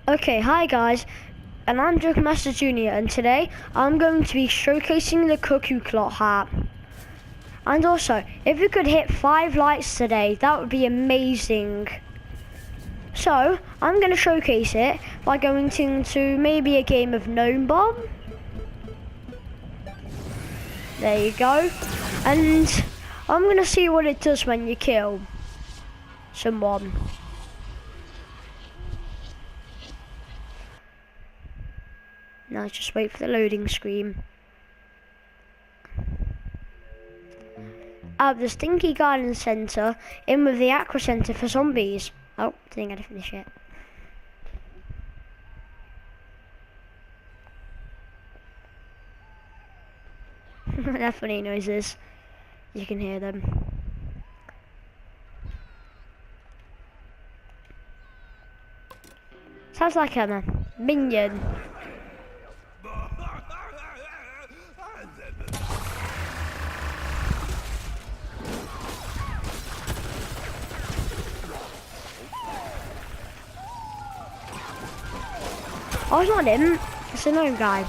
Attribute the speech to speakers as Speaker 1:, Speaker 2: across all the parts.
Speaker 1: Okay, hi guys, and I'm Juggmeister Jr. and today I'm going to be showcasing the Cuckoo Clock Hat. And also, if we could hit 5 likes today, that would be amazing. So, I'm going to showcase it by going into maybe a game of Gnome Bomb. There you go. And I'm going to see what it does when you kill someone. Now just wait for the loading screen. Out of the Stinky Garden Centre, in with the Aqua Centre for zombies. Oh, didn't get to finish it. They're funny noises. You can hear them. Sounds like a minion. Oh, it's not him. It's a gnome guy.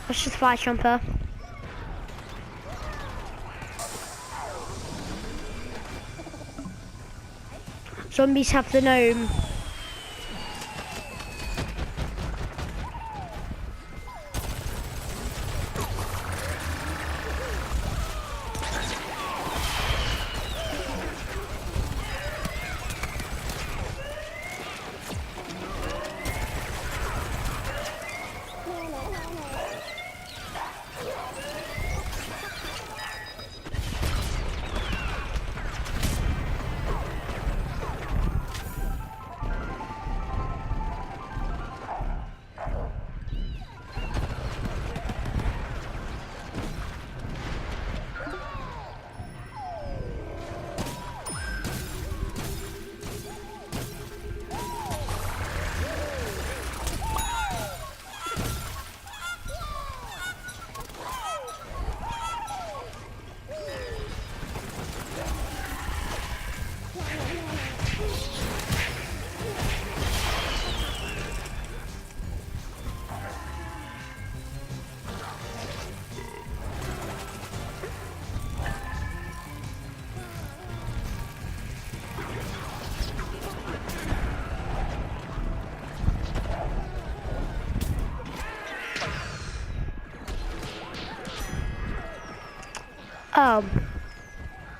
Speaker 1: That's just a fire jumper. Zombies have the gnome.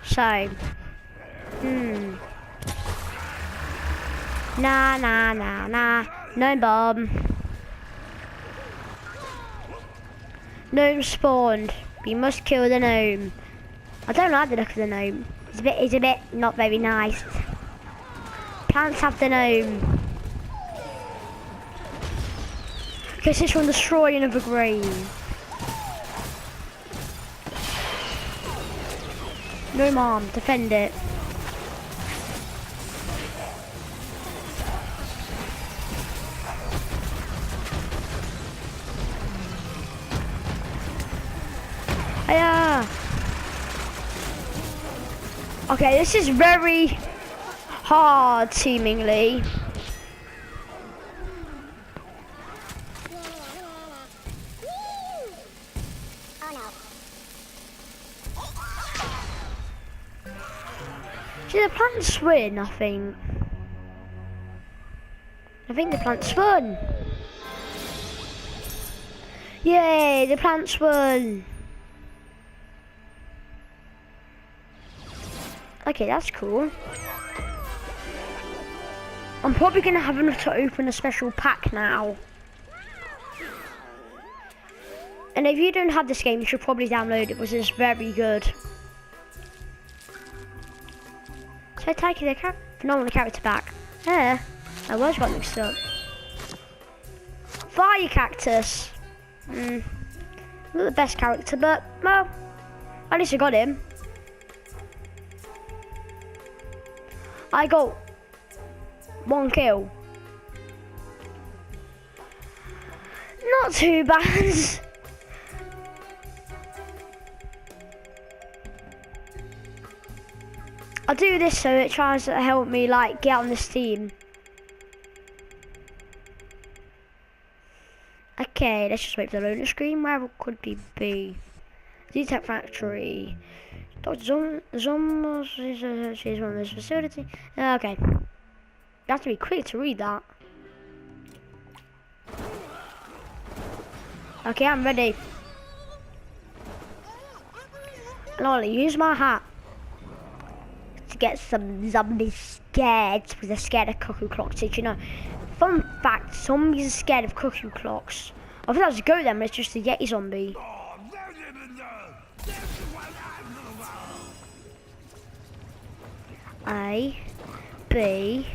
Speaker 1: So, nah, gnome bomb. Gnome spawned. We must kill the gnome. I don't like the look of the gnome. It's a bit not very nice. Plants have the gnome. This is from destroying of a grave. No mom, defend it. Hiya! Okay, this is very hard, seemingly. See, the plants win, I think. The plants won. Yay, the plants won. Okay, that's cool. I'm probably going to have enough to open a special pack now. And if you don't have this game, you should probably download it because it's very good. So take the phenomenal character back. Yeah, I was got mixed up. Fire cactus. Not the best character, but well, at least I got him. I got 1 kill. Not too bad. I'll do this so it tries to help me like get on this team. Okay, let's just wait for the loading screen. Where could we be? Z-Tech Factory. Dr. Zombies is one of those facilities. Okay. You have to be quick to read that. Okay, I'm ready. Lolly, use my hat to get some zombies scared because they're scared of cuckoo clocks. Did you know? Fun fact, zombies are scared of cuckoo clocks. I thought that was a goat then, but it's just a Yeti zombie. A, B,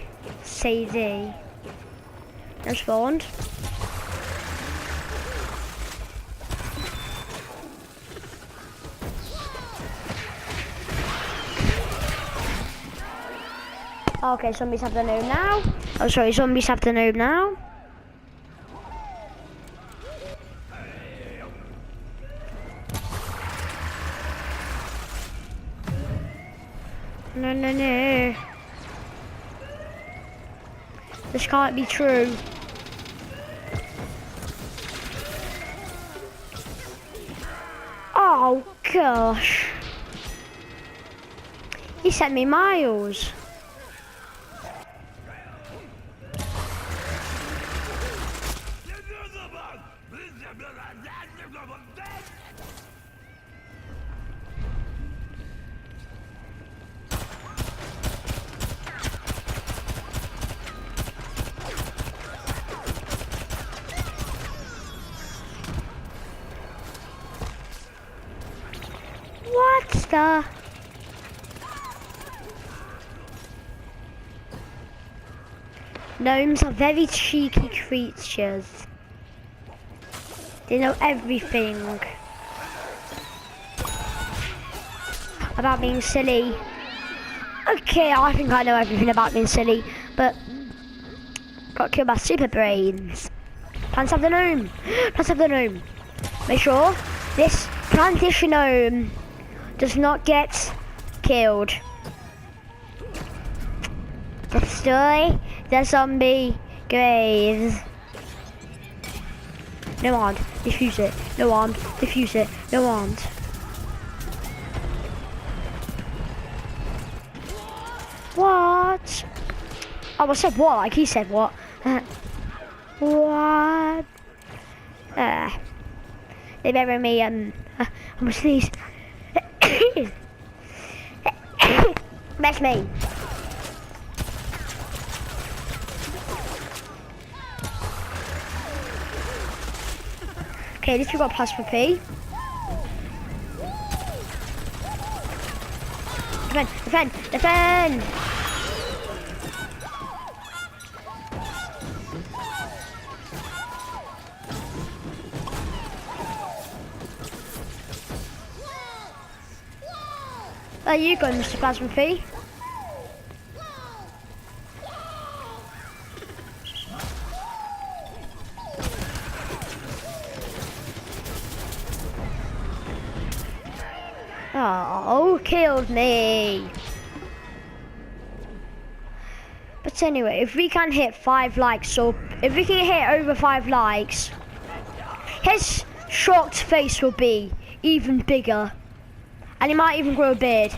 Speaker 1: C, D. No spawned. Okay, zombies have the noob now. Oh, sorry, zombies have the noob now. No, no, no. This can't be true. Oh, gosh. He sent me miles. What the? Gnomes are very cheeky creatures. They know everything about being silly. Okay, I think I know everything about being silly, but got killed by super brains. Plants have the gnome. Plants have the gnome. Make sure this plantish gnome does not get killed. Destroy the zombie graves. No armed, defuse it. No armed, defuse it. No armed. What? Oh, I said what? Like he said what? What? They bury me. I'm gonna sneeze. That's me. Okay, at least we got plasma P. Defend, defend, defend! There you go, Mr. Plasma P. Oh, killed me. But anyway, if we can hit 5 likes, so if we can hit over 5 likes, his shocked face will be even bigger. And he might even grow a beard.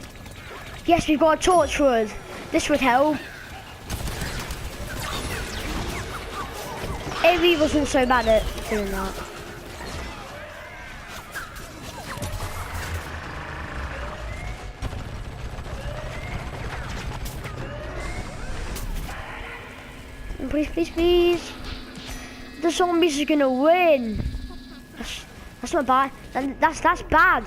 Speaker 1: Yes, we've got a torchwood. This would help. Avery wasn't so bad at doing that. Please, please, please. The zombies are gonna win. That's not bad. That's bad.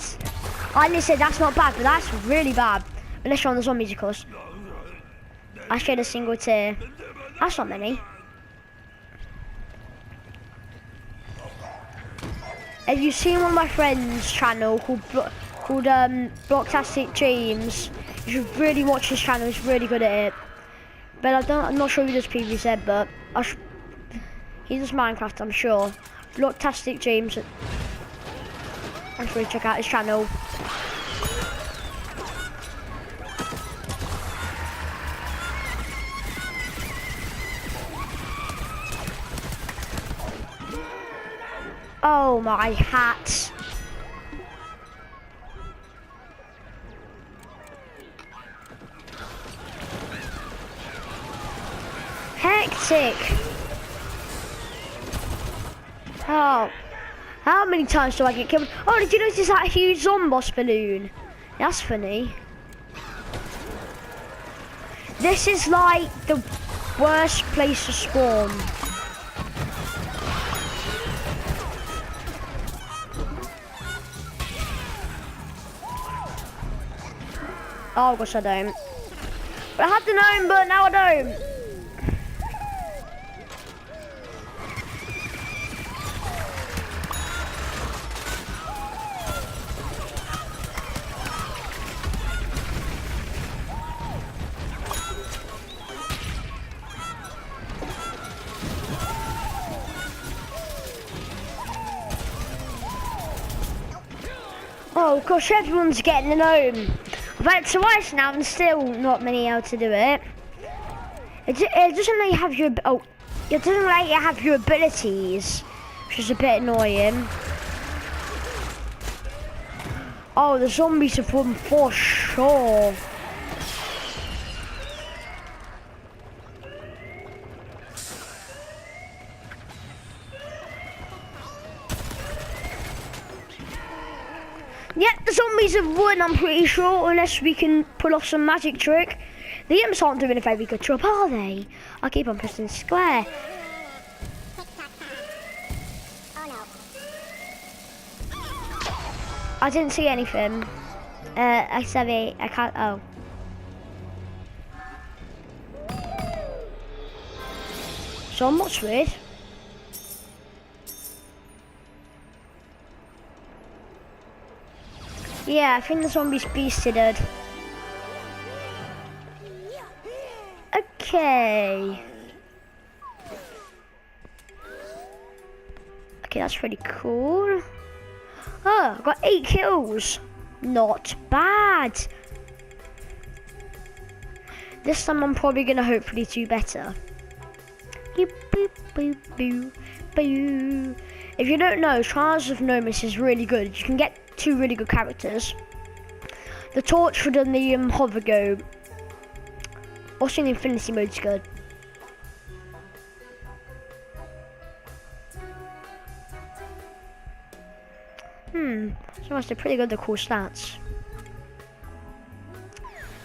Speaker 1: I didn't say that's not bad, but that's really bad. Unless you're on the zombies, of course. I shared a single tier. That's not many. Have you seen one of my friends' channel called Blocktastic James? You should really watch his channel. He's really good at it. But I'm not sure if he does PvZ, but he does Minecraft, I'm sure. Blocktastic James. I'm sure you check out his channel. Oh my hat. Hectic. Oh. How many times do I get killed? Oh, did you notice that huge Zomboss balloon? That's funny. This is like the worst place to spawn. Oh gosh, I don't. But I had the gnome, but now I don't. Oh gosh, everyone's getting a gnome. I've had it twice now and still not many able to do it. It doesn't let you have your it doesn't let you have your abilities, which is a bit annoying. Oh, the zombies have won for sure. Yep, the zombies have won, I'm pretty sure, unless we can pull off some magic trick. The imps aren't doing a very good job, are they? I keep on pressing square. I didn't see anything. I can't, oh. So what's weird? Yeah, I think the zombies beasted it. Okay. Okay, that's pretty cool. Oh, I got 8 kills. Not bad. This time I'm probably gonna hopefully do better. If you don't know, Trials of Gnomes is really good. You can get 2 really good characters. The Torchwood and the Hover Go. Also the Infinity mode's good. So that's pretty good, the cool stats.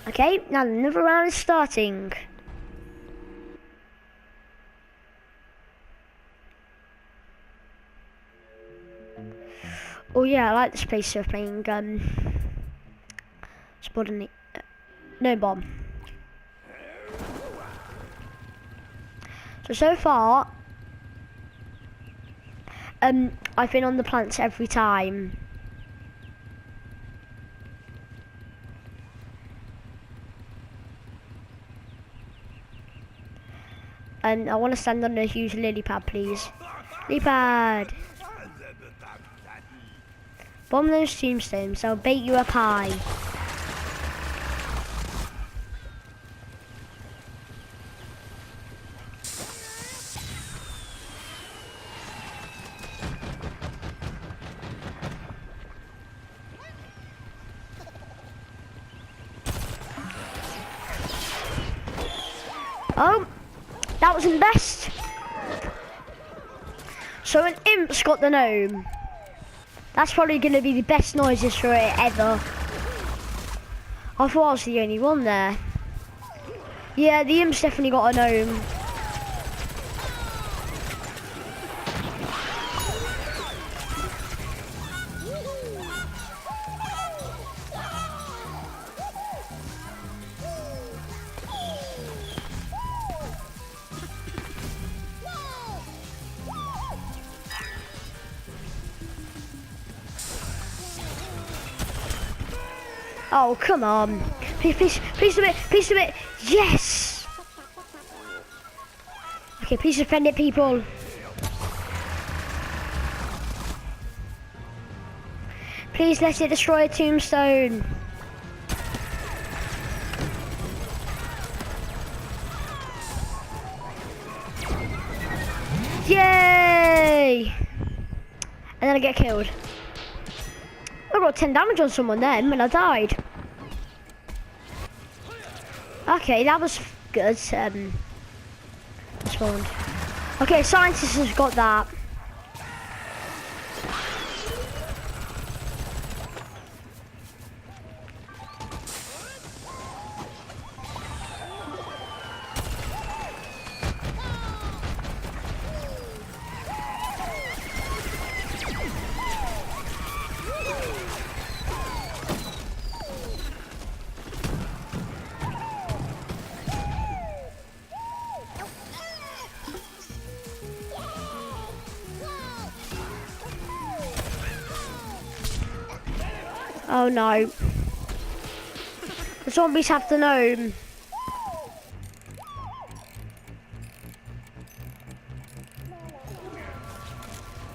Speaker 1: Okay, now another round is starting. Oh yeah, I like this place for playing spotting no bomb. So far, I've been on the plants every time. And I want to stand on a huge lily pad, please. Lily pad. Bomb those tombstones, I'll bake you a pie. Oh, that wasn't best. So an imp's got the gnome. That's probably going to be the best noises for it ever. I thought I was the only one there. Yeah, the imp's definitely got a gnome. Oh, come on. Please, please, please do it. Please do it. Yes. Okay, please defend it, people. Please let it destroy a tombstone. Yay! then I get killed. I got 10 damage on someone then when I died. Okay, that was good. Spawned. Okay, scientist has got that. Oh no. The zombies have the gnome.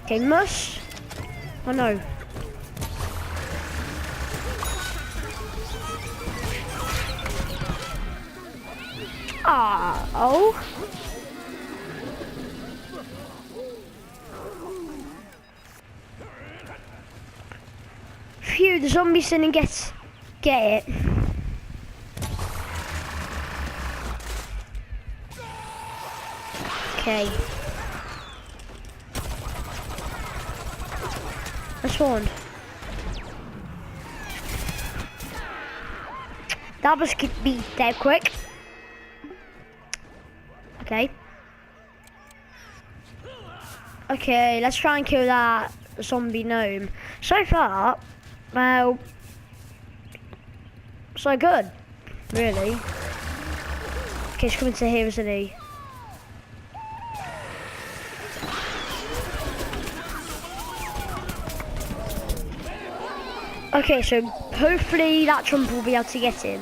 Speaker 1: Okay, mush. Oh no. Ah, oh. Phew, the zombies didn't get it. Okay. I spawned. That was beat dead quick. Okay. Okay, let's try and kill that zombie gnome. So far, well, so good, really. Okay, he's coming to here, isn't he? Okay, so hopefully that trump will be able to get him.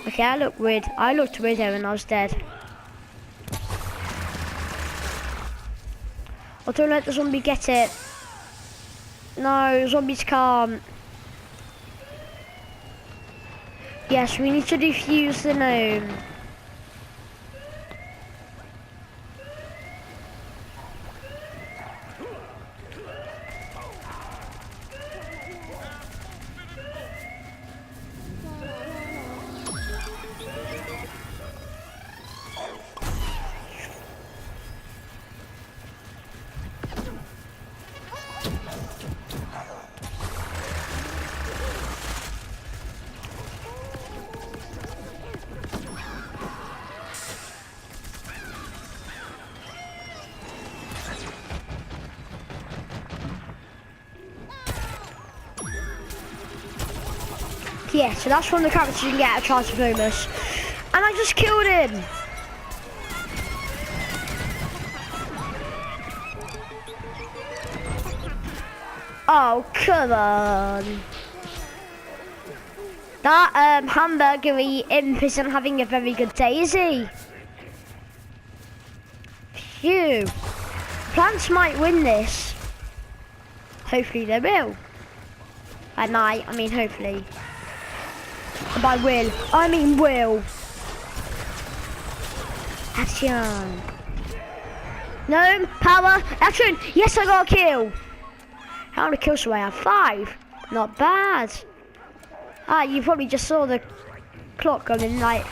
Speaker 1: Okay, I look weird. I looked weird there when I was dead. Oh, don't let the zombie get it. No, zombies can't. Yes, we need to defuse the gnome. Yeah, so that's one of the characters you can get at Transformers. And I just killed him! Oh, come on. That hamburgery imp isn't having a very good day, is he? Phew. Plants might win this. Hopefully they will. I might, I mean hopefully. By will, I mean will. Action. No, power, action. Yes, I got a kill. How many kills do I have? 5. Not bad. Ah, you probably just saw the clock going, like,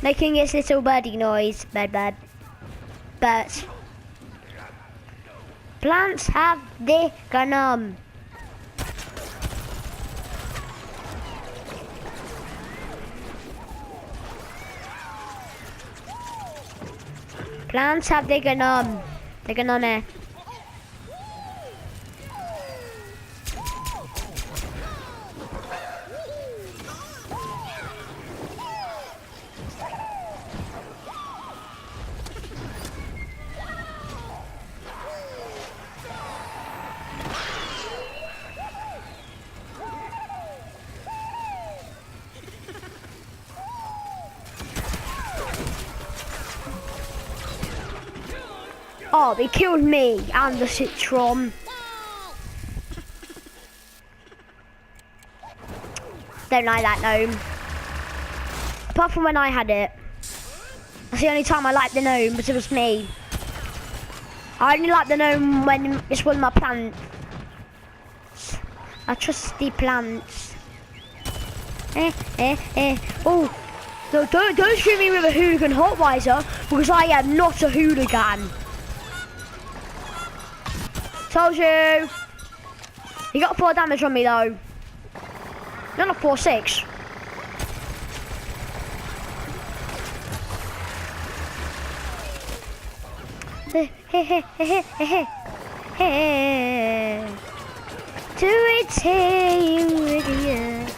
Speaker 1: making its little birdie noise. Bad. But plants have the venom. Plants have the venom. The venom. Oh, they killed me and the citron. Don't like that gnome. Apart from when I had it. That's the only time I liked the gnome, but it was me. I only like the gnome when it's one of my plants. I trust the plants. Oh, no, don't shoot me with a hooligan hotwire, because I am not a hooligan. Told you. You got 4 damage on me though. You're not 4-6. Do it, hey, you idiot.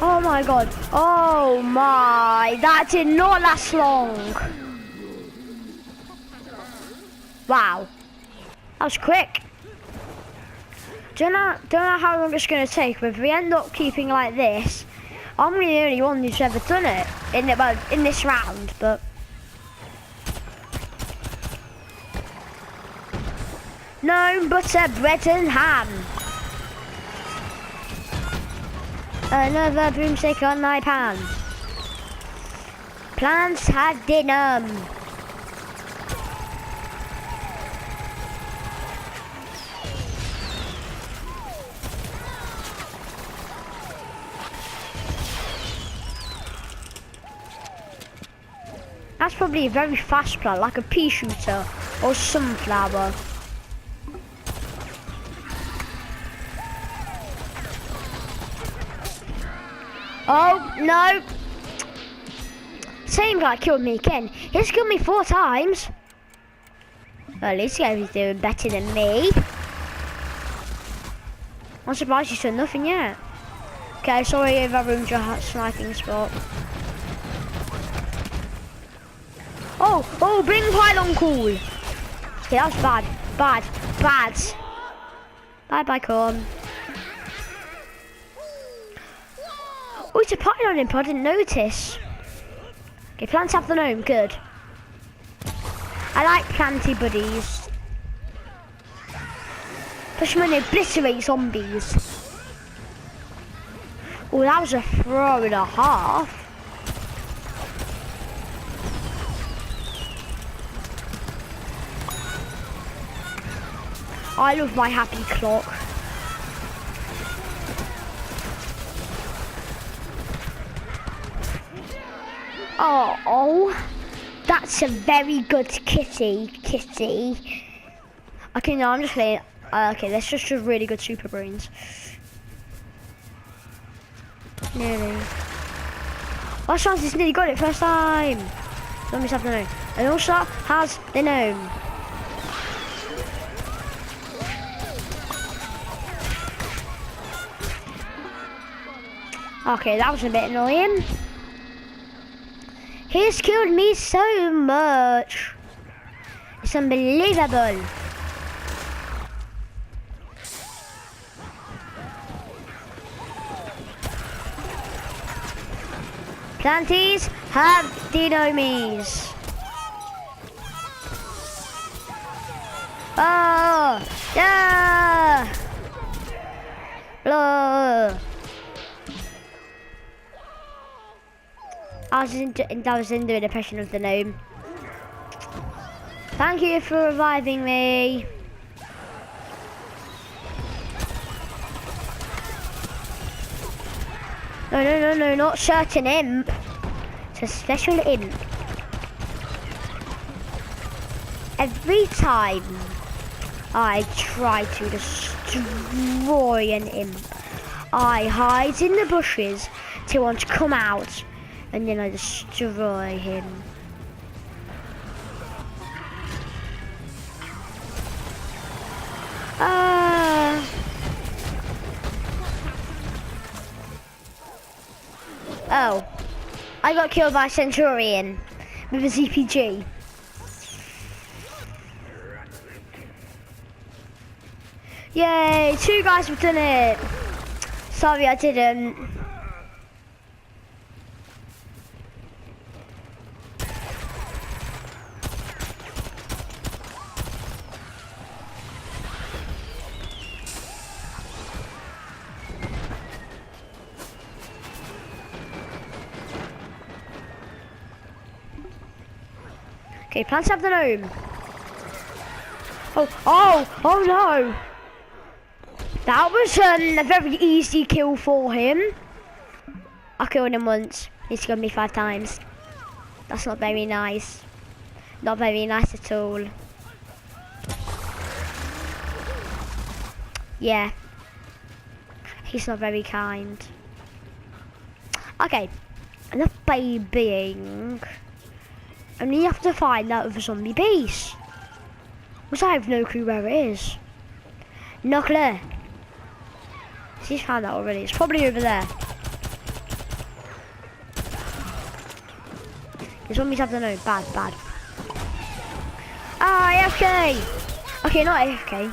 Speaker 1: Oh my god. Oh my. That did not last long. Wow. That was quick. Don't know how long it's going to take, but if we end up keeping like this, I'm the only one who's ever done it in this round, but... No butter, bread and ham. Another broomstick on my pan. Plants have dinner. That's probably a very fast plant, like a pea shooter or sunflower. Oh, no. Same guy killed me again. He's killed me 4 times. Well, at least he's doing better than me. I'm surprised he's done nothing yet. Okay, sorry if I ruined your sniping spot. Oh, bring pylon cool. Okay, that was bad. Bad. Bye, corn. Oh, it's a pylon imp, I didn't notice. Okay, plants have the gnome, good. I like planty buddies. Especially when they obliterate zombies. Oh, that was a throw and a half. I love my happy clock. Oh, that's a very good kitty. Okay, no, I'm just playing. Okay, that's just a really good super brains. Nearly. Last chance, he's nearly got it first time. Zombies have the gnome. And also has the gnome. Okay, that was a bit annoying. He's killed me so much. It's unbelievable. Planties have dinomies. Oh, yeah. Blah. I was in the impression of the gnome. Thank you for reviving me. No, not certain imp. It's a special imp. Every time I try to destroy an imp, I hide in the bushes till I want to come out. And then I destroy him. Oh, I got killed by a Centurion with a ZPG. Yay, 2 guys have done it. Sorry, I didn't. Okay, plants have the gnome. Oh no! That was a very easy kill for him. I killed him once. He's killed me 5 times. That's not very nice. Not very nice at all. Yeah. He's not very kind. Okay. Enough babying. And we have to find that other zombie base. Which I have no clue where it is. No clue. She's found that already. It's probably over there. The zombies have to know. Bad, bad. Ah, AFK! Okay, not AFK.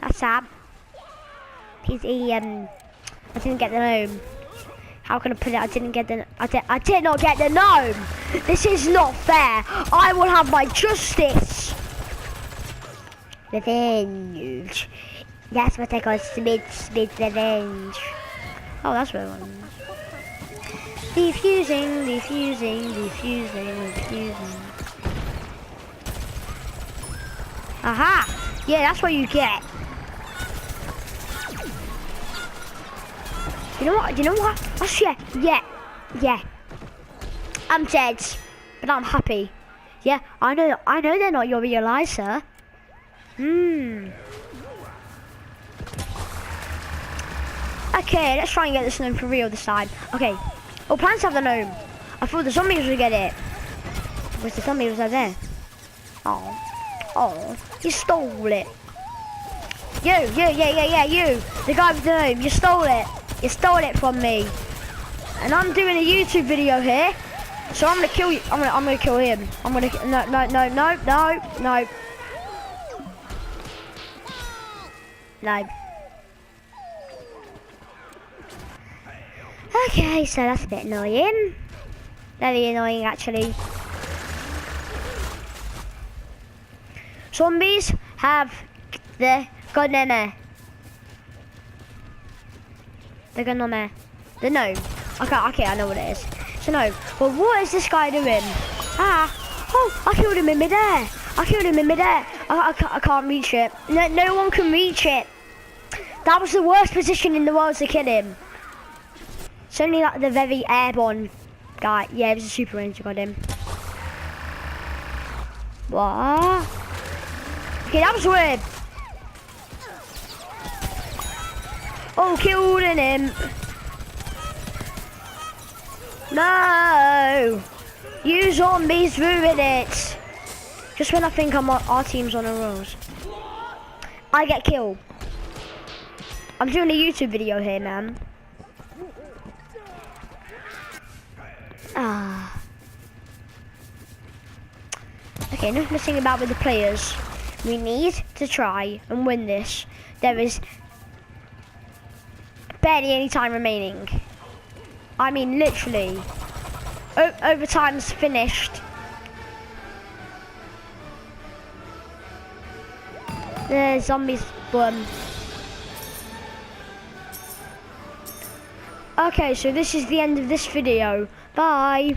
Speaker 1: That's sad. I didn't get the gnome. How can I put it? I did not get the gnome! This is not fair! I will have my justice! Revenge. That's what I call Smith revenge. Oh, that's what I want. Defusing. Aha! Yeah, that's what you get. You know what? Oh, yeah. I'm dead, but I'm happy. Yeah, I know they're not your real eyes, sir. Okay, let's try and get this gnome for real this time. Okay. Oh, plants have the gnome. I thought the zombies would get it. Was the zombie was there? Oh, you stole it. You. The guy with the gnome, you stole it. You stole it from me. And I'm doing a YouTube video here, so I'm gonna kill you. I'm gonna kill him. No. Okay, so that's a bit annoying. Very annoying, actually. Zombies have the gnome. The gnome. Okay, I know what it is. So no, but what is this guy doing? I killed him in midair. I can't reach it. No one can reach it. That was the worst position in the world to kill him. It's only like the very airborne guy. Yeah, it was a super ranger got him. What? Okay, that was weird. Oh, killed an imp. No! You zombies ruined it. Just when I think our team's on a rolls, I get killed. I'm doing a YouTube video here, man. Okay, enough messing about with the players. We need to try and win this. There is barely any time remaining. I mean, literally. Overtime's finished. The zombies won. Okay, so this is the end of this video. Bye.